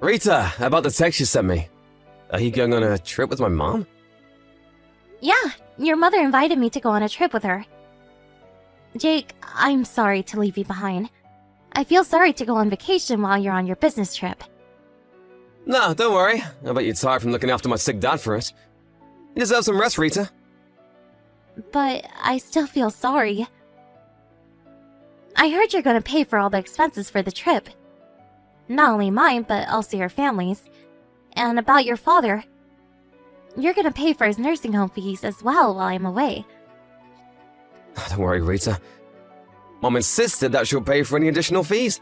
Rita, about the text you sent me. Are you going on a trip with my mom? Yeah, your mother invited me to go on a trip with her. Jake, I'm sorry to leave you behind. I feel sorry to go on vacation while you're on your business trip. No, don't worry. I bet you're tired from looking after my sick dad for it. You deserve some rest, Rita. But I still feel sorry. I heard you're gonna pay for all the expenses for the trip. Not only mine, but also your family's. And about your father. You're gonna pay for his nursing home fees as well while I'm away. Don't worry, Rita. Mom insisted that she'll pay for any additional fees.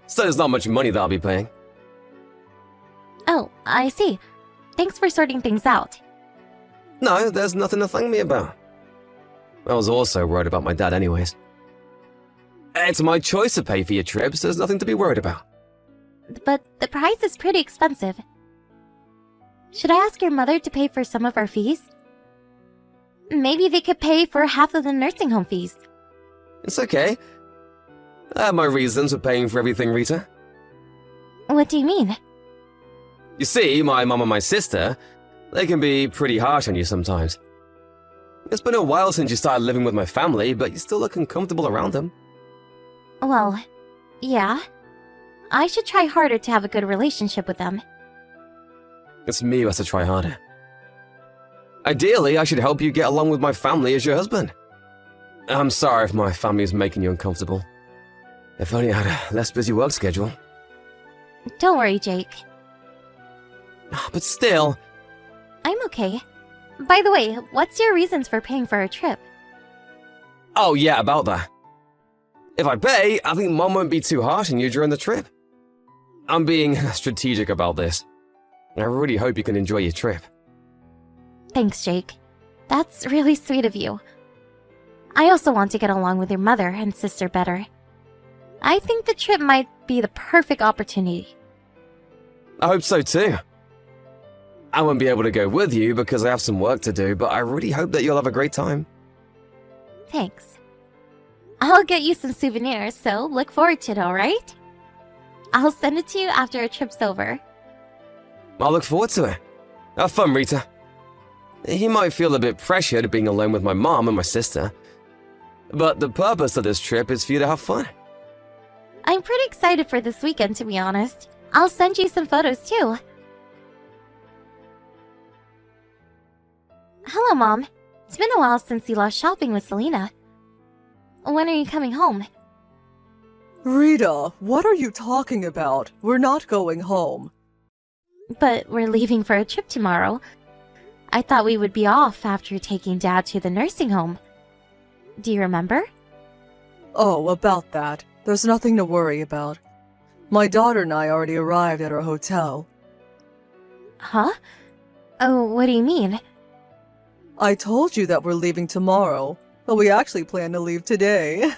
So there's not much money that I'll be paying. Oh, I see. Thanks for sorting things out. No, there's nothing to thank me about. I was also worried about my dad anyways. It's my choice to pay for your trips, there's nothing to be worried about. But the price is pretty expensive. Should I ask your mother to pay for some of our fees? Maybe they could pay for half of the nursing home fees. It's okay. I have my reasons for paying for everything, Rita. What do you mean? You see, my mom and my sister, they can be pretty harsh on you sometimes. It's been a while since you started living with my family, but you still look uncomfortable around them. Well, yeah. I should try harder to have a good relationship with them. It's me who has to try harder. Ideally, I should help you get along with my family as your husband. I'm sorry if my family is making you uncomfortable. If only I had a less busy work schedule. Don't worry, Jake. But still... I'm okay. By the way, what's your reasons for paying for our trip? Oh yeah, about that. If I pay, I think Mom won't be too harsh on you during the trip. I'm being strategic about this. I really hope you can enjoy your trip. Thanks, Jake. That's really sweet of you. I also want to get along with your mother and sister better. I think the trip might be the perfect opportunity. I hope so too. I won't be able to go with you because I have some work to do, but I really hope that you'll have a great time. Thanks. I'll get you some souvenirs, so look forward to it, alright? I'll send it to you after our trip's over. I'll look forward to it. Have fun, Rita. You might feel a bit pressured being alone with my mom and my sister, but the purpose of this trip is for you to have fun. I'm pretty excited for this weekend, to be honest. I'll send you some photos, too. Hello, Mom. It's been a while since you left shopping with Selena. When are you coming home? Rita, what are you talking about? We're not going home. But we're leaving for a trip tomorrow. I thought we would be off after taking Dad to the nursing home. Do you remember? Oh, about that. There's nothing to worry about. My daughter and I already arrived at our hotel. Huh? Oh, what do you mean? I told you that we're leaving tomorrow, but we actually plan to leave today.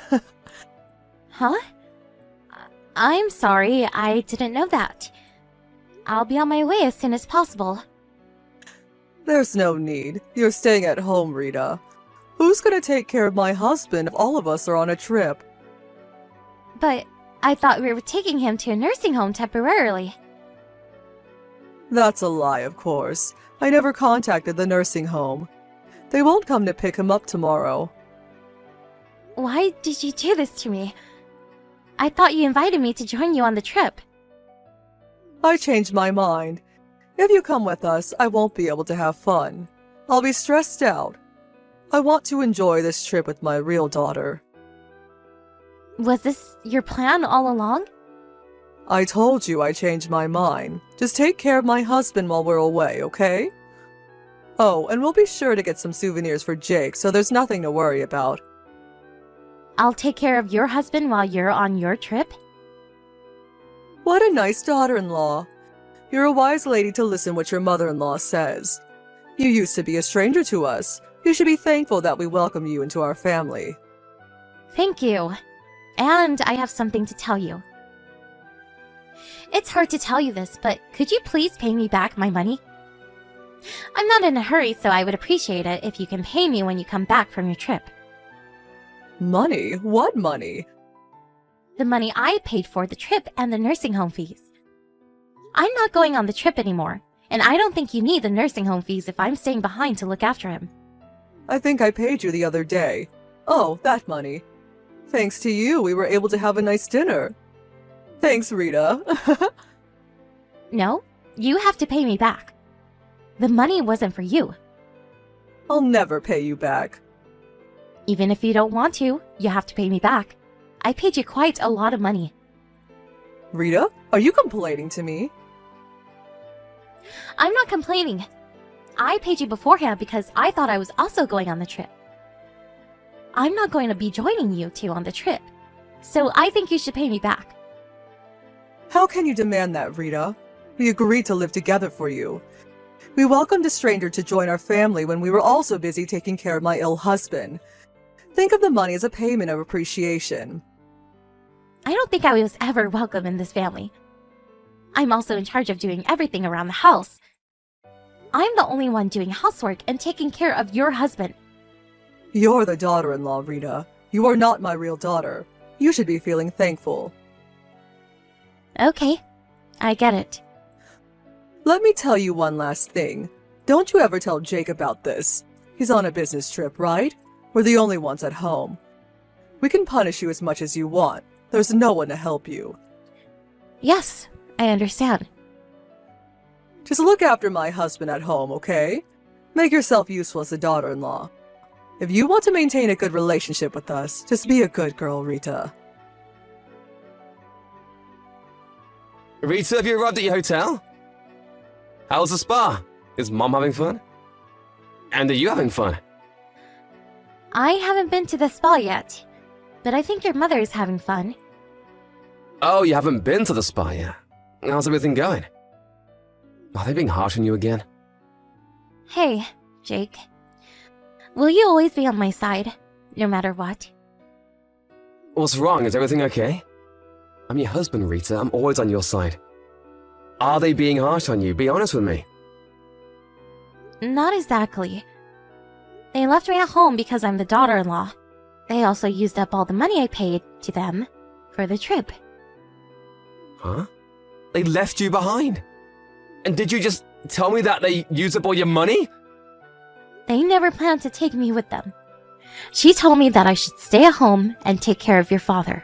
Huh? I'm sorry, I didn't know that. I'll be on my way as soon as possible. There's no need. You're staying at home, Rita. Who's gonna take care of my husband if all of us are on a trip? But I thought we were taking him to a nursing home temporarily. That's a lie, of course. I never contacted the nursing home. They won't come to pick him up tomorrow. Why did you do this to me? I thought you invited me to join you on the trip. I changed my mind. If you come with us, I won't be able to have fun. I'll be stressed out. I want to enjoy this trip with my real daughter. Was this your plan all along? I told you I changed my mind. Just take care of my husband while we're away, okay? Oh, and we'll be sure to get some souvenirs for Jake, so there's nothing to worry about. I'll take care of your husband while you're on your trip? What a nice daughter-in-law. You're a wise lady to listen what your mother-in-law says. You used to be a stranger to us. You should be thankful that we welcome you into our family. Thank you. And I have something to tell you. It's hard to tell you this, but could you please pay me back my money? I'm not in a hurry, so I would appreciate it if you can pay me when you come back from your trip. Money? What money? The money I paid for the trip and the nursing home fees. I'm not going on the trip anymore, and I don't think you need the nursing home fees if I'm staying behind to look after him. I think I paid you the other day. Oh, that money. Thanks to you, we were able to have a nice dinner. Thanks, Rita. No, you have to pay me back. The money wasn't for you. I'll never pay you back. Even if you don't want to, you have to pay me back. I paid you quite a lot of money. Rita, are you complaining to me? I'm not complaining. I paid you beforehand because I thought I was also going on the trip. I'm not going to be joining you two on the trip, so I think you should pay me back. How can you demand that, Rita? We agreed to live together for you. We welcomed a stranger to join our family when we were also busy taking care of my ill husband. Think of the money as a payment of appreciation. I don't think I was ever welcome in this family. I'm also in charge of doing everything around the house. I'm the only one doing housework and taking care of your husband. You're the daughter-in-law, Rita. You are not my real daughter. You should be feeling thankful. Okay, I get it. Let me tell you one last thing. Don't you ever tell Jake about this. He's on a business trip, right? We're the only ones at home. We can punish you as much as you want. There's no one to help you. Yes, I understand. Just look after my husband at home, okay? Make yourself useful as a daughter-in-law. If you want to maintain a good relationship with us, just be a good girl, Rita. Rita, have you arrived at your hotel? How's the spa? Is Mom having fun? And are you having fun? I haven't been to the spa yet, but I think your mother is having fun. Oh, you haven't been to the spa yet? How's everything going? Are they being harsh on you again? Hey, Jake. Will you always be on my side, no matter what? What's wrong? Is everything okay? I'm your husband, Rita. I'm always on your side. Are they being harsh on you? Be honest with me. Not exactly. They left me at home because I'm the daughter-in-law. They also used up all the money I paid to them for the trip. Huh? They left you behind? And did you just tell me that they used up all your money? They never planned to take me with them. She told me that I should stay at home and take care of your father.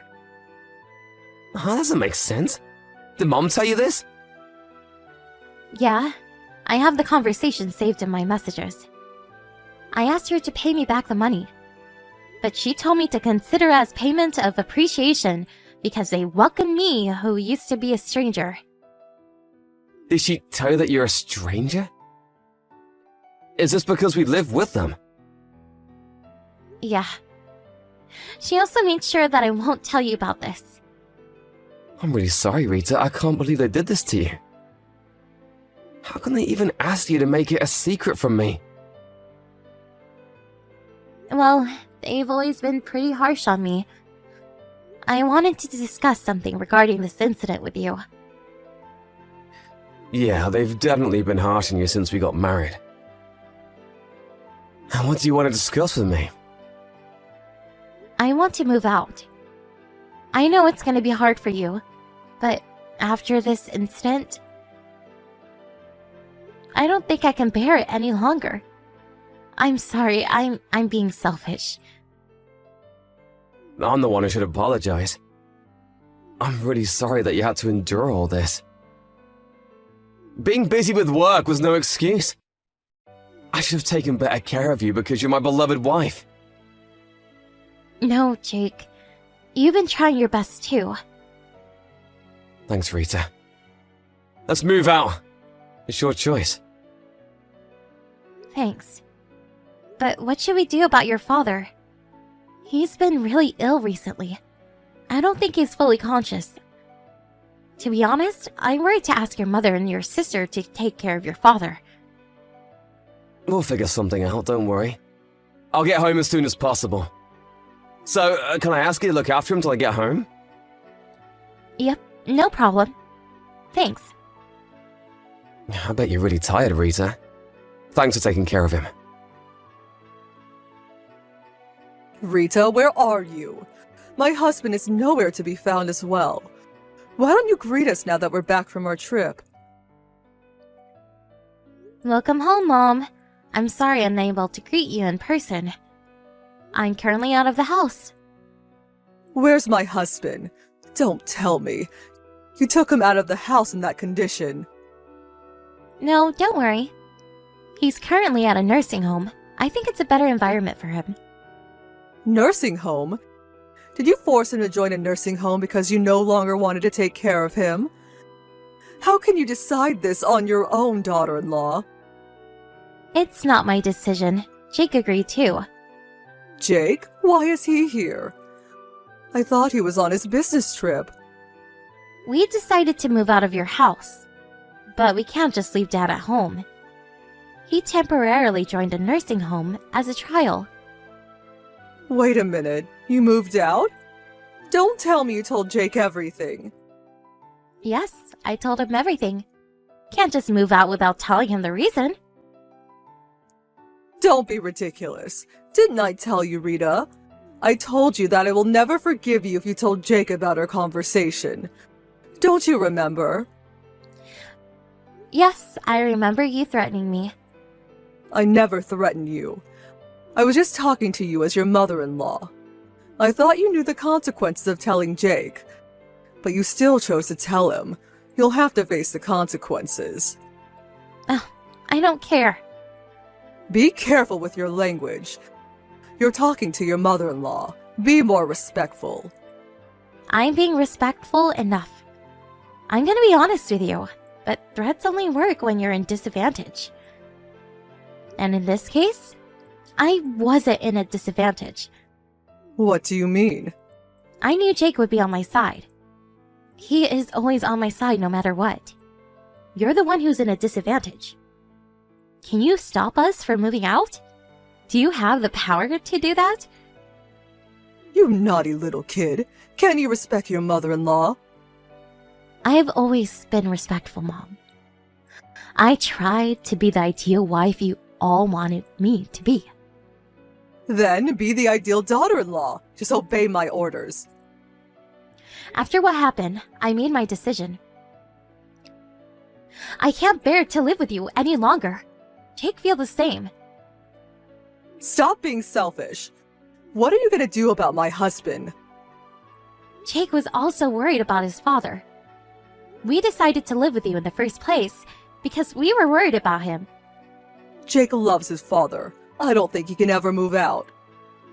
Huh, that doesn't make sense. Did Mom tell you this? Yeah, I have the conversation saved in my messages. I asked her to pay me back the money, but she told me to consider as payment of appreciation because they welcomed me who used to be a stranger. Did she tell you that you're a stranger? Is this because we live with them? Yeah. She also made sure that I won't tell you about this. I'm really sorry, Rita. I can't believe they did this to you. How can they even ask you to make it a secret from me? Well, they've always been pretty harsh on me. I wanted to discuss something regarding this incident with you. Yeah, they've definitely been harsh on you since we got married. And what do you want to discuss with me? I want to move out. I know it's going to be hard for you, but after this incident, I don't think I can bear it any longer. I'm sorry, I'm being selfish. I'm the one who should apologize. I'm really sorry that you had to endure all this. Being busy with work was no excuse. I should have taken better care of you because you're my beloved wife. No, Jake. You've been trying your best too. Thanks, Rita. Let's move out. It's your choice. Thanks. But what should we do about your father? He's been really ill recently. I don't think he's fully conscious. To be honest, I'm worried to ask your mother and your sister to take care of your father. We'll figure something out, don't worry. I'll get home as soon as possible. So, can I ask you to look after him till I get home? Yep, no problem. Thanks. I bet you're really tired, Rita. Thanks for taking care of him. Rita, where are you? My husband is nowhere to be found as well. Why don't you greet us now that we're back from our trip? Welcome home, Mom. I'm sorry I'm not able to greet you in person. I'm currently out of the house. Where's my husband? Don't tell me. You took him out of the house in that condition. No, don't worry. He's currently at a nursing home. I think it's a better environment for him. Nursing home? Did you force him to join a nursing home because you no longer wanted to take care of him? How can you decide this on your own, daughter-in-law? It's not my decision. Jake agreed too. Jake? Why is he here? I thought he was on his business trip. We decided to move out of your house. But we can't just leave Dad at home. He temporarily joined a nursing home as a trial. Wait a minute, you moved out? Don't tell me you told Jake everything. Yes, I told him everything. Can't just move out without telling him the reason. Don't be ridiculous. Didn't I tell you, Rita? I told you that I will never forgive you if you told Jake about our conversation. Don't you remember? Yes, I remember you threatening me. I never threatened you. I was just talking to you as your mother-in-law. I thought you knew the consequences of telling Jake, but you still chose to tell him. You'll have to face the consequences. I don't care. Be careful with your language. You're talking to your mother-in-law. Be more respectful. I'm being respectful enough. I'm gonna be honest with you, but threats only work when you're in disadvantage. And in this case, I wasn't in a disadvantage. What do you mean? I knew Jake would be on my side. He is always on my side no matter what. You're the one who's in a disadvantage. Can you stop us from moving out? Do you have the power to do that? You naughty little kid. Can you respect your mother-in-law? I have always been respectful, Mom. I tried to be the ideal wife you all wanted me to be. Then be the ideal daughter-in-law. Just obey my orders. After what happened, I made my decision. I can't bear to live with you any longer. Jake feels the same. Stop being selfish. What are you gonna do about my husband? Jake was also worried about his father. We decided to live with you in the first place because we were worried about him. Jake loves his father. I don't think he can ever move out.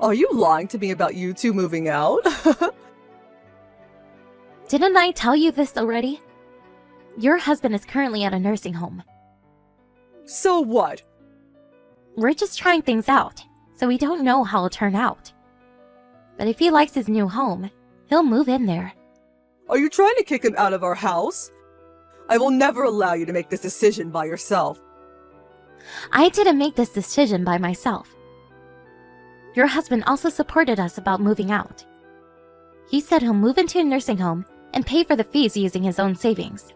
Are you lying to me about you two moving out? Didn't I tell you this already? Your husband is currently at a nursing home. So what? We're just trying things out, so we don't know how it'll turn out. But if he likes his new home, he'll move in there. Are you trying to kick him out of our house? I will never allow you to make this decision by yourself. I didn't make this decision by myself. Your husband also supported us about moving out. He said he'll move into a nursing home and pay for the fees using his own savings.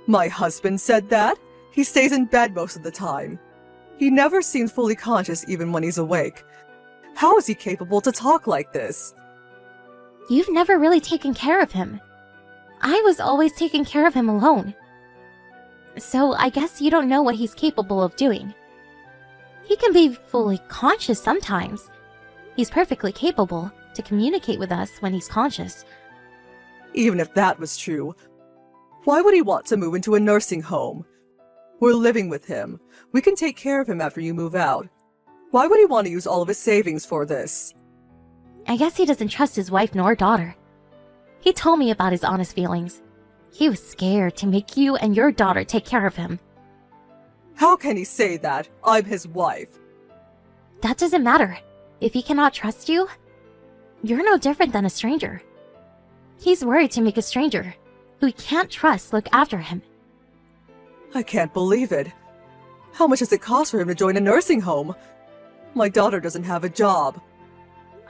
My husband said that? He stays in bed most of the time. He never seems fully conscious even when he's awake. How is he capable to talk like this? You've never really taken care of him. I was always taking care of him alone. So I guess you don't know what he's capable of doing. He can be fully conscious sometimes. He's perfectly capable to communicate with us when he's conscious. Even if that was true, why would he want to move into a nursing home? We're living with him. We can take care of him after you move out. Why would he want to use all of his savings for this? I guess he doesn't trust his wife nor daughter. He told me about his honest feelings. He was scared to make you and your daughter take care of him. How can he say that? I'm his wife. That doesn't matter. If he cannot trust you, you're no different than a stranger. He's worried to make a stranger, who he can't trust, look after him. I can't believe it. How much does it cost for him to join a nursing home? My daughter doesn't have a job.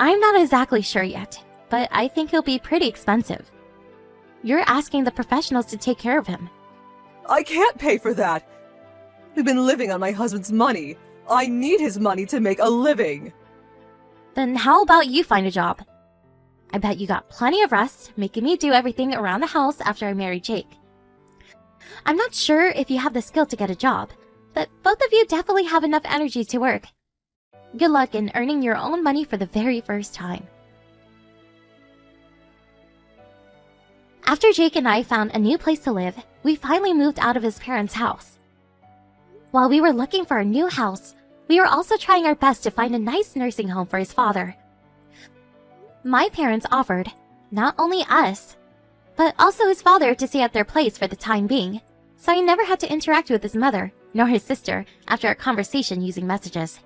I'm not exactly sure yet, but I think it'll be pretty expensive. You're asking the professionals to take care of him. I can't pay for that. We've been living on my husband's money. I need his money to make a living. Then how about you find a job? I bet you got plenty of rest, making me do everything around the house after I married Jake. I'm not sure if you have the skill to get a job, But both of you definitely have enough energy to work. Good luck in earning your own money for the very first time. After Jake and I found a new place to live, we finally moved out of his parents' house. While we were looking for a new house, we were also trying our best to find a nice nursing home for his father. My parents offered, not only us, but also his father to stay at their place for the time being, so he never had to interact with his mother, nor his sister, after a conversation using messages.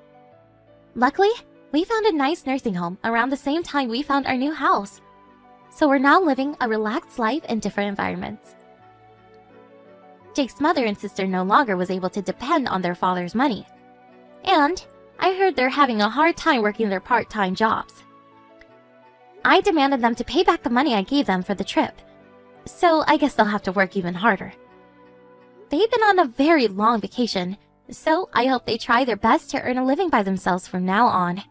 Luckily, we found a nice nursing home around the same time we found our new house, so we're now living a relaxed life in different environments. Jake's mother and sister no longer was able to depend on their father's money, and I heard they're having a hard time working their part-time jobs. I demanded them to pay back the money I gave them for the trip, so I guess they'll have to work even harder. They've been on a very long vacation, so I hope they try their best to earn a living by themselves from now on.